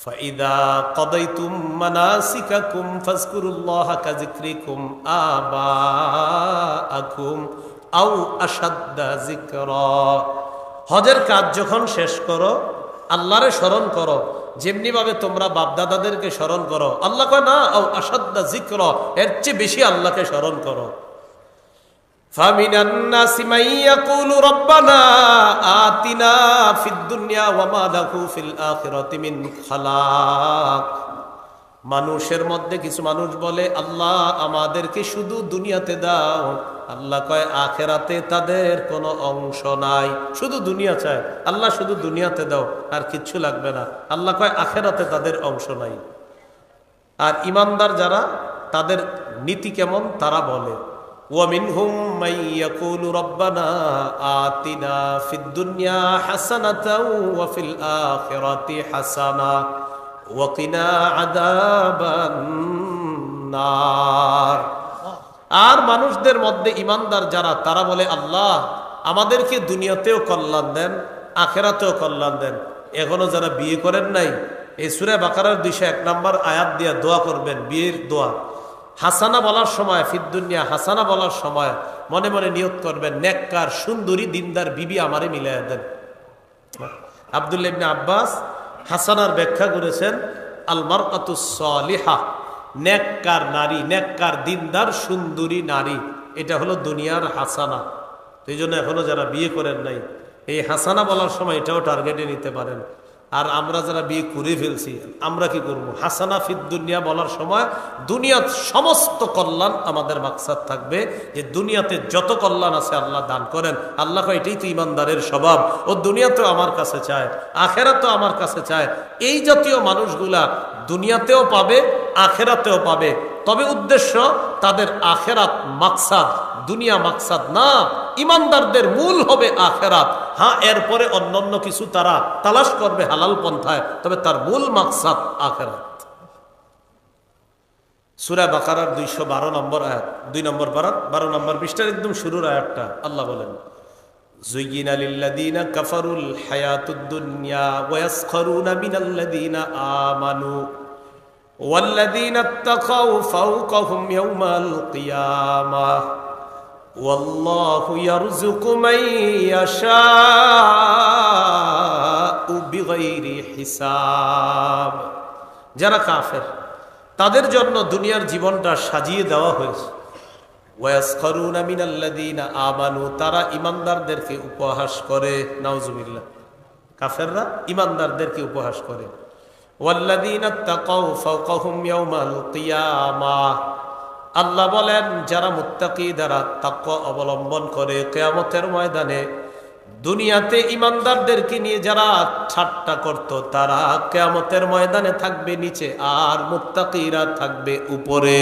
ফাইদা কাদাইতুম মানাসিকাকুম ফাজকুরুল্লাহা কাযিকরিকুম আবাআকুম আও আশাদ্দা যিকরা। হজের কাজ যখন শেষ করো, আল্লাহরে স্মরণ করো, যেমনি ভাবে তোমরা বাপদাদাদেরকে স্মরণ করো। আল্লাহ কয় না, আও আসাদ্দা যিকর, এর চেয়ে বেশি আল্লাহকে স্মরণ করো। ফামিনান নাসি মান ইয়াকুলু রব্বানা আতিনা ফিদ দুনিয়া ওয়া মা লাহু ফিল আখিরাতি মিন খালাক। মানুষের মধ্যে কিছু মানুষ বলে, আল্লাহ আমাদেরকে শুধু দুনিয়াতে দাও। আল্লাহ কয় আখেরাতে তাদের কোনো অংশ নাই। শুধু দুনিয়া চায়, আল্লাহ শুধু দুনিয়াতে দাও, আর কিচ্ছু লাগবে না। আল্লাহ কয় আখেরাতে তাদের অংশ নাই। আর ইমানদার যারা, তাদের নীতি কেমন তারা বলে, ওয়ামিনহুম মান ইয়াকুলু রব্বানা আতিনা ফিদ দুনিয়া হাসানাতাও ওয়া ফিল আখিরাতি হাসানা ওয়াকিনা আযাবান নার। আর মানুষদের মধ্যে ইমানদার যারা, তারা বলে আল্লাহ আমাদেরকে দুনিয়াতেও কল্যাণ দেন, আখেরাতেও কল্যাণ দেন। এখনো যারা বিয়ে করেন নাই, এই সূরা বাকারার 201 নম্বর আয়াত দিয়ে দোয়া করবেন, বিয়ের দোয়া। হাসানা বলার সময়, ফিদ দুনিয়া হাসানা বলার সময় মনে মনে নিয়ত করবেন, নেককার সুন্দরী দিনদার বিবি আমারে মিলাইয়া দেন। আব্দুল্লাহ ইবনে আব্বাস হাসানার ব্যাখ্যা করেছেন, আল মারআতুস সালিহা, নেককার নারী, নেককার দিনদার সুন্দরী নারী, এটা হলো দুনিয়ার হাসানা। এই জন্য এখনো যারা বিয়ে করেন নাই, এই হাসানা বলার সময় এটাও টার্গেটে নিতে পারেন। আর আমরা যারা বিয়ে করে ফেলছি, আমরা কি করব? হাসানা ফিদ দুনিয়া বলার সময় দুনিয়ার সমস্ত কল্যাণ আমাদের মাকসাদ থাকবে, যে দুনিয়াতে যত কল্যাণ আছে আল্লাহ দান করেন। আল্লাহ কয় এটাই তো ইমানদারের স্বভাব, ও দুনিয়াতেও আমার কাছে চায়, আখেরাতেও আমার কাছে চায়। এই জাতীয় মানুষগুলা দুনিয়াতেও পাবে, আখেরাতেও পাবে, তবে উদ্দেশ্য তাদের আখেরাত মাকসাদ, দুনিয়া মাকসাদ না। ইমানদারদের মূল হবে আখেরাত। হ্যাঁ, এরপরে অন্যান্য কিছু তারা তালাশ করবে হালাল পন্থায়, তবে তার মূল মাকসাদ আখেরাত। সূরা বাকারার 212 নম্বর আয়াত, 2 নম্বর পারা 12 নম্বর পৃষ্ঠার একদম শুরুর আয়াতটা আল্লাহ বলেন, যুয়িনা লিল্লাযীনা কাফারুল হায়াতুদ দুনিয়া ওয়া ইয়াসখারুনা মিনাল্লাযীনা আমানু ওয়াল্লাযীনা ইত্তাকাউ ফাওকাহুম ইয়াওমাল কিয়ামাহ ওয়াল্লাহু ইয়ারযুকু মান ইয়াশাউ বিগাইরি হিসাব। যারা কাফের, তাদের জন্য দুনিয়ার জীবনটা সাজিয়ে দেওয়া হয়েছে। ওয়ায়াসখারুনা মিনাল্লাযীনা আমানু, তারা ইমানদারদেরকে উপহাস করে। নাউজুবিল্লাহ, কাফেররা ইমানদারদেরকে উপহাস করে। ওয়াল্লাযীনা ইত্তাকাউ ফাওকাহুম ইয়াওমাল কিয়ামাহ, আল্লাহ বলেন যারা মুত্তাকি, যারা তাকওয়া অবলম্বন করে, কিয়ামতের ময়দানে দুনিয়াতে ইমানদারদেরকে নিয়ে যারা ঠাট্টা করত, তারা কিয়ামতের ময়দানে থাকবে নিচে, আর মুত্তাকিরা থাকবে উপরে।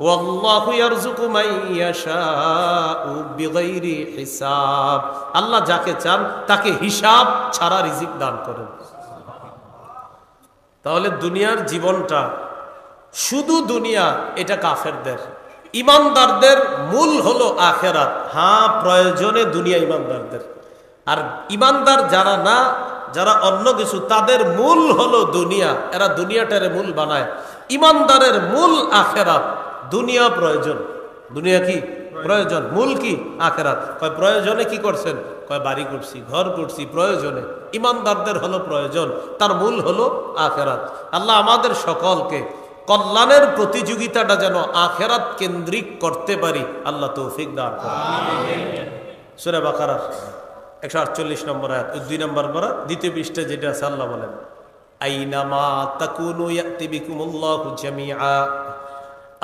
ওয়াল্লাহু ইয়ারযুকু মান ইয়াশাউ বিগাইরি হিসাব, আল্লাহ যাকে চান তাকে হিসাব ছাড়া রিজিক দান করেন। তাহলে দুনিয়ার জীবনটা শুধু দুনিয়া, এটা কাফেরদের। ইমানদারদের মূল হলো আখেরাত। হ্যাঁ, প্রয়োজনে দুনিয়া ইমানদারদের। আর ইমানদার যারা না, যারা অন্য কিছু, তাদের মূল হলো দুনিয়া। এরা দুনিয়াটারে মূল বানায়। ইমানদারের মূল আখেরাত। দুনিয়া প্রয়োজন, দুনিয়া কি প্রয়োজন, মূল কি আখেরাত। কয় প্রয়োজনে কি করছেন? কয় বাড়ি করছি, ঘর করছি, প্রয়োজনে। ইমানদারদের হলো প্রয়োজন, তার মূল হলো আখেরাত। আল্লাহ আমাদের সকলকে কল্যাণের প্রতিযোগিতাটা যেন আখেরাত কেন্দ্রিক করতে পারি, আল্লাহ তৌফিক দান করেন। সূরা বাকারার 148 নম্বর আয়াত, 2 নম্বর পারা, দ্বিতীয় পৃষ্ঠা যেটা আছে, আল্লাহ বলেন, আইনামা তাকুনু ইয়াতি বিকুমুল্লাহু জামিআ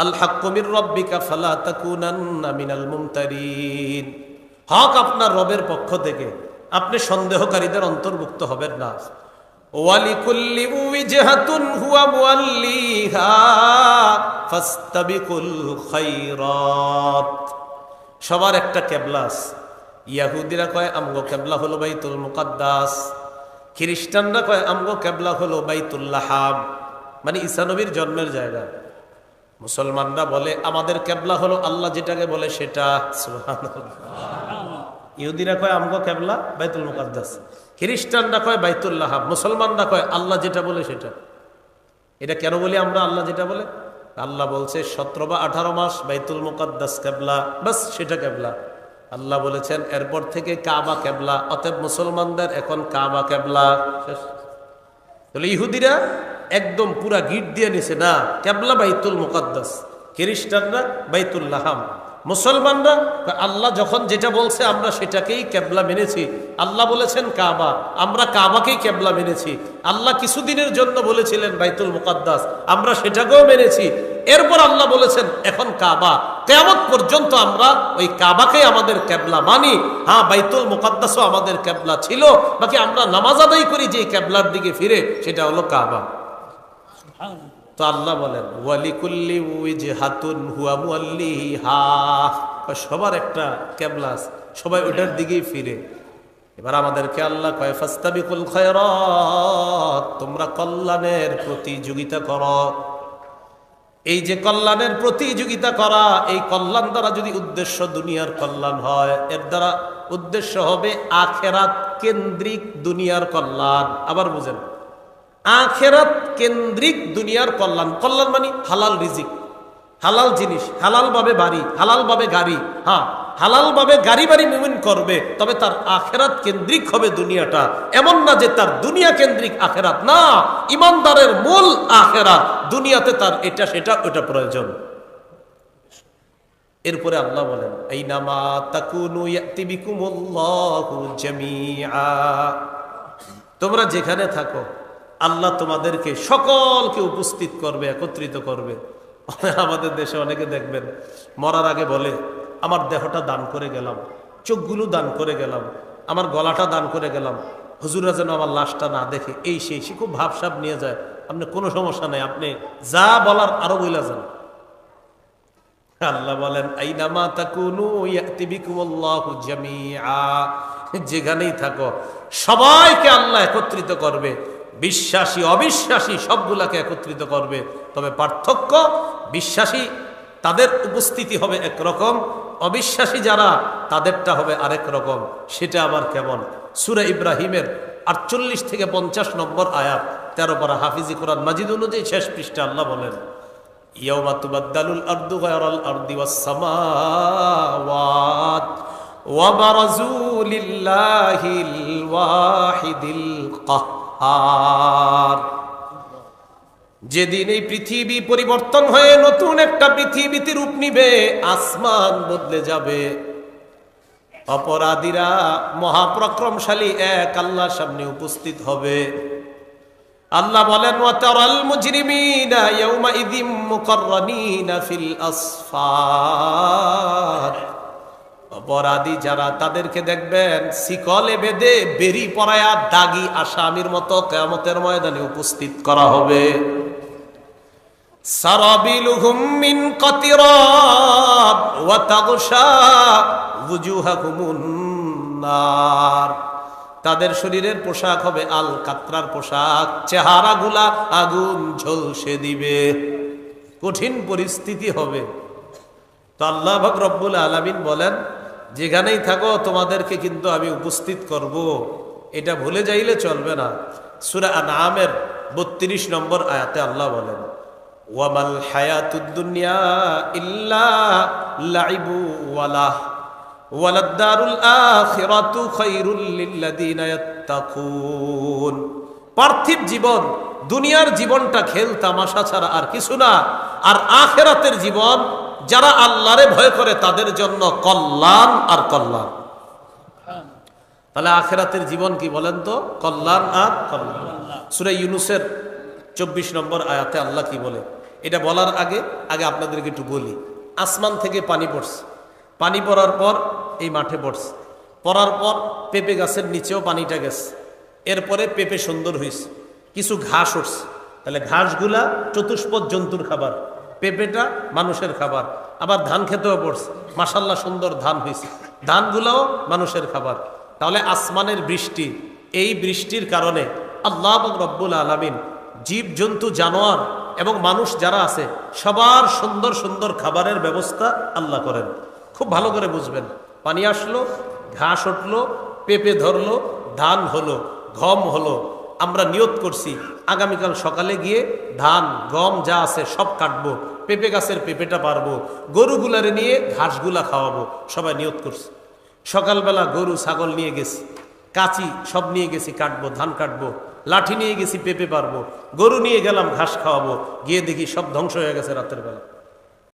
আল হাক্কু মির রাব্বিকা ফালা তাকুনান্না মিনাল মুমতারিন। হক আপনার রবের পক্ষ থেকে, আপনি সন্দেহকারীদের অন্তর্ভুক্ত হবেন না। ওয়ালিকুল্লি উজহাতুন হুয়া মুওয়াল্লিহা ফাস্তাবিকুল খায়রাত। সবার একটা কিবলা আছে। ইহুদিরা কয় আমগো কিবলা হলো বাইতুল মুকাদ্দাস, খ্রিস্টানরা কয় আমগো কিবলা হলো বাইতুল লাহাম, মানে ঈসা নবীর জন্মের জায়গা। মুসলমানরা বলে আমাদের কিবলা হলো আল্লাহ যেটাকে বলে সেটা। সুবহানাল্লাহ। ইহুদিরা কয় আমগো কিবলা বাইতুল মুকাদ্দাস, খ্রিস্টানরা কয় বাইতুল লাহাম, মুসলমানরা কয় আল্লাহ যেটা বলে সেটা। এটা কেন বলি আমরা আল্লাহ যেটা বলে? আল্লাহ বলছে 17 বা 18 মাস বাইতুল মুকাদ্দাস কিবলা, বাস সেটা কিবলা। আল্লাহ বলেছেন এরপর থেকে কাবা কিবলা, অতএব মুসলমানদের এখন কাবা কিবলা। তাহলে ইহুদিরা একদম পুরা গিট দিয়ে নিছে না কেবলা বাইতুল মুকাদ্দাস, খ্রিস্টানরা বাইতুল লাহাম, মুসলমানরা আল্লাহ যখন যেটা বলছে আমরা সেটাকেই কেবলা মেনেছি। আল্লাহ বলেছেন কাবা, আমরা কাবাকেই কেবলা মেনেছি। আল্লাহ কিছুদিনের জন্য বলেছিলেন বাইতুল মুকাদ্দাস, আমরা সেটাকেও মেনেছি। এরপর আল্লাহ বলেছেন এখন কাবা, কিয়ামত পর্যন্ত আমরা ওই কাবাকেই আমাদের কেবলা মানি। হ্যাঁ, বাইতুল মুকাদ্দাসও আমাদের কেবলা ছিল, বাকি আমরা নামাজ আদায় করি যে কেবলার দিকে ফিরে, সেটা হলো কাবা। তো আল্লাহ বলেন ওয়ালিকুল্লি উইজহাতুন হুয়া মুওয়াল্লিহা, সবার একটা কেবলা, সবাই ওটার দিকেই ফিরে। এবার আমাদেরকে আল্লাহ কয় ফাস্তাবিকুল খায়রাত, তোমরা কল্যাণের প্রতিযোগিতা করো। এই যে কল্যাণের প্রতিযোগিতা করা, এই কল্যাণ দ্বারা যদি উদ্দেশ্য দুনিয়ার কল্যাণ হয়, এর দ্বারা উদ্দেশ্য হবে আখেরাত কেন্দ্রিক দুনিয়ার কল্যাণ। আবার বুঝেন, আখেরাত কেন্দ্রিক দুনিয়ার কল্যাণ। কল্যাণ মানে হালাল রিজিক, হালাল জিনিস, হালাল ভাবে বাড়ি, হালাল ভাবে গাড়ি। হ্যাঁ, হালাল ভাবে গাড়ি বাড়ি মুমিন করবে, তবে তার আখেরাত কেন্দ্রিক হবে দুনিয়াটা। এমন না যে তার দুনিয়া কেন্দ্রিক আখেরাত, না, ইমানদারের মূল আখেরাত, দুনিয়াতে তার এটা সেটা ওটা প্রয়োজন। এরপরে আল্লাহ বলেন আইনামা তাকুনু ইয়াতি বিকুমুল্লাহু জামিআ, তোমরা যেখানে থাকো আল্লাহ তোমাদেরকে সকলকে উপস্থিত করবে, একত্রিত করবে। আমাদের দেশে অনেকে দেখবেন মরার আগে বলে আমার দেহটা দান করে গেলাম, চোখগুলো দান করে গেলাম, আমার গলাটা দান করে গেলাম, হুজুরা যেন আমার লাশটা না দেখে, এই সেই সে খুব ভাবসাব নিয়ে যায়। আপনি কোনো সমস্যা নাই, আপনি যা বলার আরো বইলা যান। আল্লাহ বলেন আইনামা তাকুনু ইয়াতি বিকুমুল্লাহু জামিআ, যেখানেই থাকো সবাইকে আল্লাহ একত্রিত করবে, বিশ্বাসী অবিশ্বাসী সবগুলাকে একত্রিত করবে। তবে পার্থক্য, বিশ্বাসী তাদের উপস্থিতি হবে একরকম, অবিশ্বাসী যারা তাদেরটা হবে আরেক রকম। সেটা আবার কেমন? সূরা ইব্রাহিমের 48 থেকে 50 নম্বর আয়াত, 13 পারা হাফিজি কোরআন মাজিদ অনুযায়ী শেষ পৃষ্ঠা আল্লাহ বলেন ইয়াউমা তুবাদদালুল আরদু গায়রাল আরদি ওয়াস সামাওয়াত ওয়া বারাজু লিল্লাহিল ওয়াহিদিল কাহ্হার। যেদিন এই পৃথিবী পরিবর্তন হয়ে নতুন একটা পৃথিবীতে রূপ নিবে, আসমান বদলে যাবে, অপরাধীরা মহাপরাক্রমশালী এক আল্লাহর সামনে উপস্থিত হবে। আল্লাহ বলেন ওয়াতারাল মুজরিমিনা ইয়াউমাইযিম মুকাররানিনা ফিল আসফার, অপরাধী যারা তাদেরকে দেখবেন শিকলে বেঁধে বেরি পরায়া দাগি আসামির মতো কিয়ামতের ময়দানে উপস্থিত করা হবে। সারাবিলুহুম মিন কাতিরাব ওয়া তাগশা ওয়ুজুহাকুমুন নার, তাদের শরীরের পোশাক হবে আল কাতরার পোশাক, চেহারাগুলা আগুন ঝলসে দিবে, কঠিন পরিস্থিতি হবে। তো আল্লাহ পাক রব্বুল আলামিন বলেন যেখানেই থাকো তোমাদেরকে কিন্তু আমি উপস্থিত করব, এটা ভুলে যাইলে চলবে না। সূরা আনআমের 32 নম্বর আয়াতে আল্লাহ বলেন ওয়ামাল হায়াতুদ দুনিয়া ইল্লা লাইবু ওয়ালাহ ওয়ালাদ-দারুল আখিরাতু খায়রুল লিল্লাযিনা ইয়াত্তাকুন। পার্থিব জীবন, দুনিয়ার জীবনটা খেল তামাশা ছাড়া আর কিছু না, আর আখিরাতের জীবন যারা আল্লাহরে ভয় করে তাদের জন্য কল্যাণ আর কল্যাণ। তাহলে আখিরাতের জীবন কি বলেন তো? কল্যাণ আর কল্যাণ। সূরা ইউনূসের 24 নম্বর আয়াতে আল্লাহ কি বলে, এটা বলার আগে আপনাদেরকে একটু বলি। আসমান থেকে পানি পড়ছে, পানি পড়ার পর এই মাঠে পড়ছে, পড়ার পর পেঁপে গাছের নিচেও পানিটা গেছে, এরপরে পেঁপে সুন্দর হয়েছে, কিছু ঘাস উঠছে। তাহলে ঘাসগুলা চতুষ্পদ জন্তুর খাবার, পেঁপেটা মানুষের খাবার। আবার ধান খেতেও পড়ছে, মাশাল্লাহ সুন্দর ধান হয়েছে, ধানগুলোও মানুষের খাবার। তাহলে আসমানের বৃষ্টি, এই বৃষ্টির কারণে আল্লাহ রব্বুল আলামিন জীব জন্তু জানোয়ার এবং মানুষ যারা আছে সবার সুন্দর সুন্দর খাবারের ব্যবস্থা আল্লাহ করেন। খুব ভালো করে বুঝবেন, পানি আসলো, ঘাস উঠলো, পেঁপে ধরলো, ধান হলো, গম হলো। আমরা নিয়ত করছি আগামীকাল সকালে গিয়ে ধান গম যা আছে সব কাটবো, পেঁপে গাছের পেঁপেটা পারবো, গরুগুলারে নিয়ে ঘাসগুলা খাওয়াবো, সবাই নিয়ত করছি। সকালবেলা গরু ছাগল নিয়ে গেছি, কাঁচি সব নিয়ে গেছি, কাটবো, ধান কাটবো। লাঠি নিয়ে গেছি পেঁপে পারবো, গরু নিয়ে গেলাম ঘাস খাওয়াবো, গিয়ে দেখি সব ধ্বংস হয়ে গেছে রাতের বেলা।